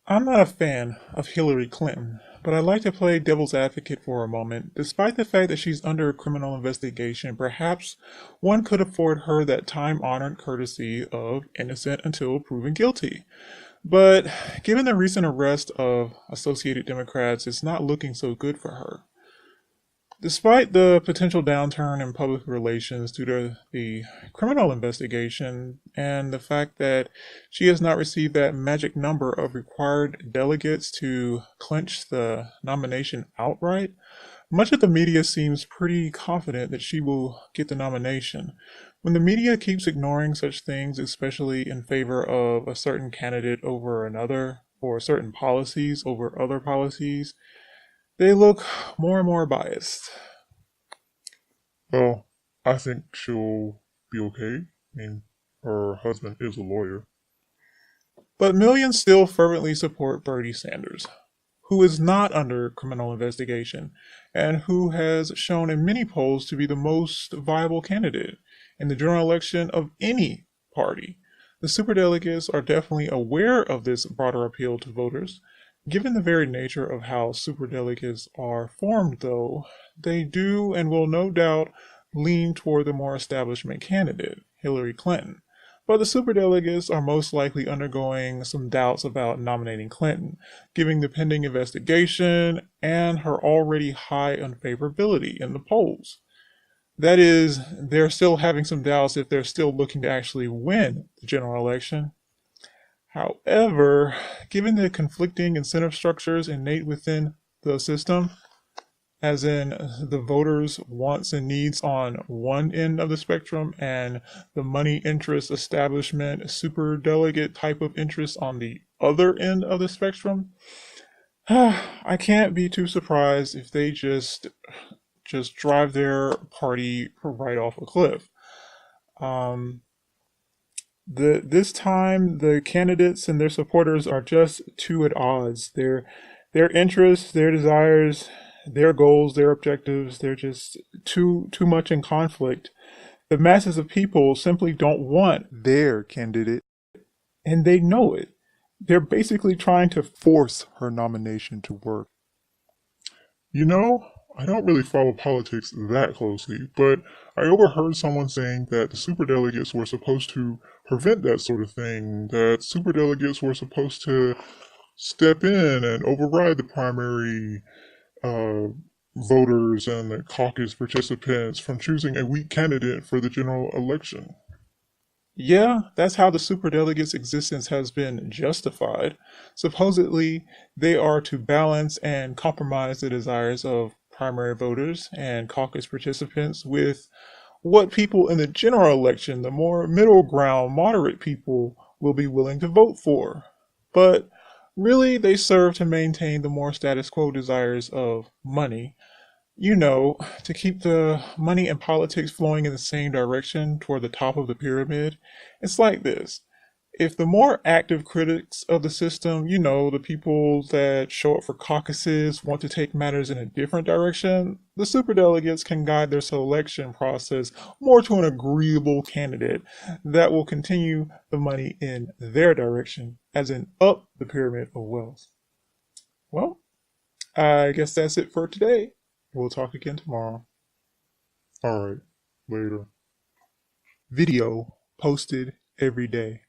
I'm not a fan of Hillary Clinton, but I'd like to play devil's advocate for a moment. Despite the fact that she's under a criminal investigation, perhaps one could afford her that time-honored courtesy of innocent until proven guilty. But given the recent arrest of Associated Democrats, it's not looking so good for her. Despite the potential downturn in public relations due to the criminal investigation and the fact that she has not received that magic number of required delegates to clinch the nomination outright, much of the media seems pretty confident that she will get the nomination. When the media keeps ignoring such things, especially in favor of a certain candidate over another, or certain policies over other policies, they look more and more biased. Well, I think she'll be okay. I mean, her husband is a lawyer. But millions still fervently support Bernie Sanders, who is not under criminal investigation and who has shown in many polls to be the most viable candidate in the general election of any party. The superdelegates are definitely aware of this broader appeal to voters. Given the very nature of how superdelegates are formed, though, they do and will no doubt lean toward the more establishment candidate, Hillary Clinton. But the superdelegates are most likely undergoing some doubts about nominating Clinton, given the pending investigation and her already high unfavorability in the polls. That is, they're still having some doubts if they're still looking to actually win the general election. However, given the conflicting incentive structures innate within the system, as in the voters' wants and needs on one end of the spectrum and the money interest establishment super delegate type of interest on the other end of the spectrum, I can't be too surprised if they just drive their party right off a cliff. Um, this time the candidates and their supporters are just too at odds. Their interests, their desires, their goals, their objectives, they're just too much in conflict. The masses of people simply don't want their candidate, and they know it. They're basically trying to force her nomination to work. You know, I don't really follow politics that closely, but I overheard someone saying that the superdelegates were supposed to prevent that sort of thing, that superdelegates were supposed to step in and override the primary uh, voters and the caucus participants from choosing a weak candidate for the general election. Yeah, that's how the superdelegates' existence has been justified. Supposedly, they are to balance and compromise the desires of primary voters and caucus participants with what people in the general election, the more middle ground, moderate people, will be willing to vote for. But really, they serve to maintain the more status quo desires of money, to keep the money and politics flowing in the same direction toward the top of the pyramid. It's like this. If the more active critics of the system, the people that show up for caucuses, want to take matters in a different direction, the superdelegates can guide their selection process more to an agreeable candidate that will continue the money in their direction, as in up the pyramid of wealth. Well, I guess that's it for today. We'll talk again tomorrow. All right, later. Video posted every day.